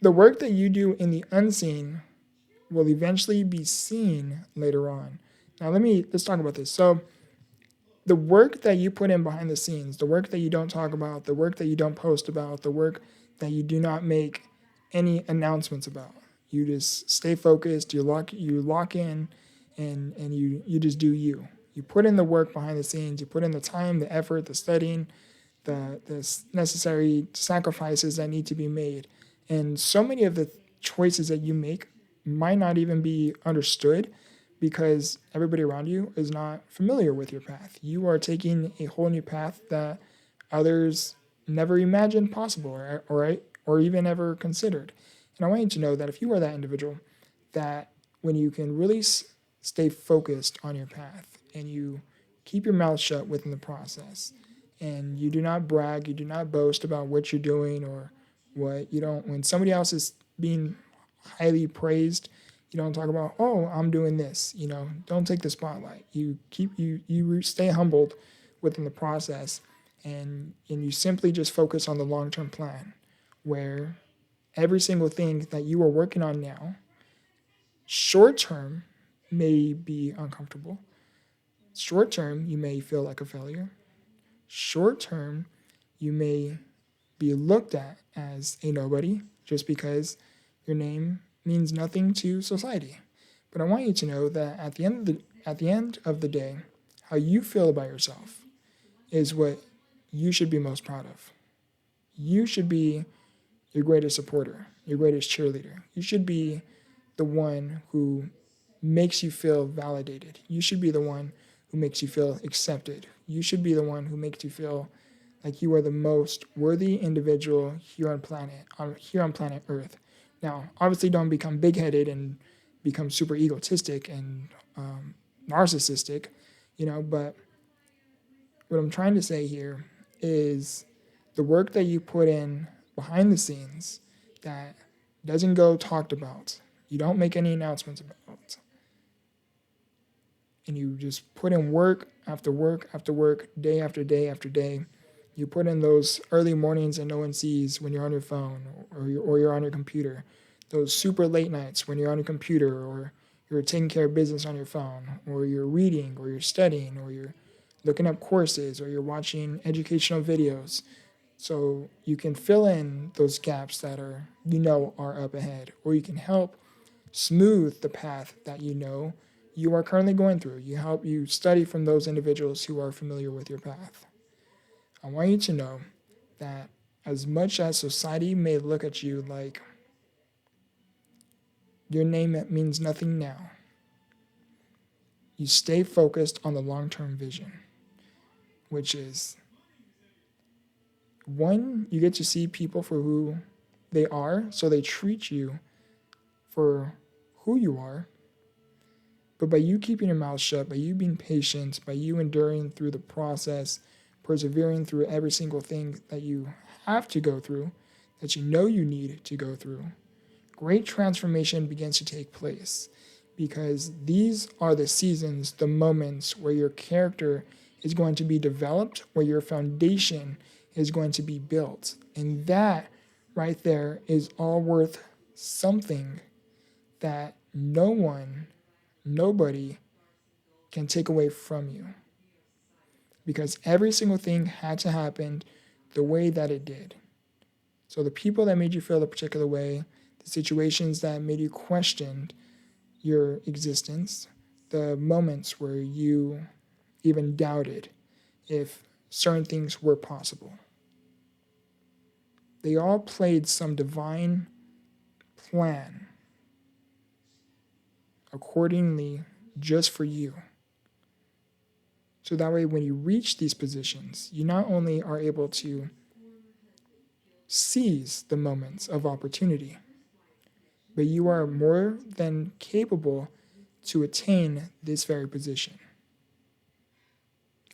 The work that you do in the unseen will eventually be seen later on. Now let's talk about this. So the work that you put in behind the scenes, the work that you don't talk about, the work that you don't post about, the work that you do not make any announcements about. You just stay focused, you lock in, and you just do you. You put in the work behind the scenes, you put in the time, the effort, the studying, the necessary sacrifices that need to be made. And so many of the choices that you make might not even be understood because everybody around you is not familiar with your path. You are taking a whole new path that others never imagined possible or even ever considered. And I want you to know that if you are that individual, that when you can really stay focused on your path and you keep your mouth shut within the process and you do not brag, you do not boast about what you're doing or what you don't, when somebody else is being highly praised, you don't talk about, oh, I'm doing this, don't take the spotlight. You stay humbled within the process and you simply just focus on the long-term plan where every single thing that you are working on now, short term may be uncomfortable. Short term, you may feel like a failure. Short term, you may be looked at as a nobody just because your name means nothing to society. But I want you to know that at the end of the day, how you feel about yourself is what you should be most proud of. You should be your greatest supporter, your greatest cheerleader. You should be the one who makes you feel validated. You should be the one who makes you feel accepted. You should be the one who makes you feel like you are the most worthy individual here on planet Earth. Now, obviously, don't become big-headed and become super egotistic and narcissistic, But what I'm trying to say here is the work that you put in behind the scenes that doesn't go talked about. You don't make any announcements about, and you just put in work after work after work, day after day after day. You put in those early mornings that no one sees when you're on your phone or you're on your computer. Those super late nights when you're on your computer or you're taking care of business on your phone or you're reading or you're studying or you're looking up courses or you're watching educational videos. So you can fill in those gaps that are up ahead, or you can help smooth the path that you are currently going through. You study from those individuals who are familiar with your path. I want you to know that as much as society may look at you like your name means nothing now, you stay focused on the long-term vision, which is one, you get to see people for who they are, so they treat you for who you are. But by you keeping your mouth shut, by you being patient, by you enduring through the process, persevering through every single thing that you have to go through, that you know you need to go through, great transformation begins to take place. Because these are the seasons, the moments where your character is going to be developed, where your foundation is going to be built. And that right there is all worth something that nobody can take away from you. Because every single thing had to happen the way that it did. So the people that made you feel a particular way, the situations that made you question your existence, the moments where you even doubted if certain things were possible. They all played some divine plan accordingly just for you. So that way, when you reach these positions, you not only are able to seize the moments of opportunity, but you are more than capable to attain this very position.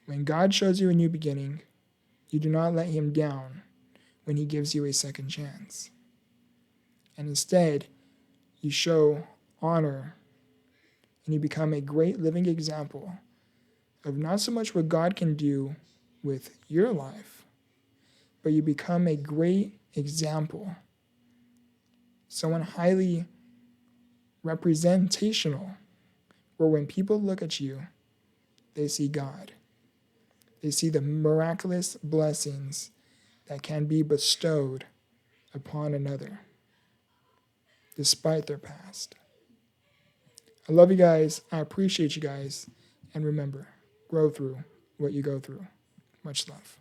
When God shows you a new beginning, you do not let him down when he gives you a second chance. And instead, you show honor and you become a great living example of not so much what God can do with your life, but you become a great example someone highly representational, where when people look at you, they see God. They see the miraculous blessings that can be bestowed upon another, despite their past. I love you guys. I appreciate you guys. And remember, grow through what you go through. Much love.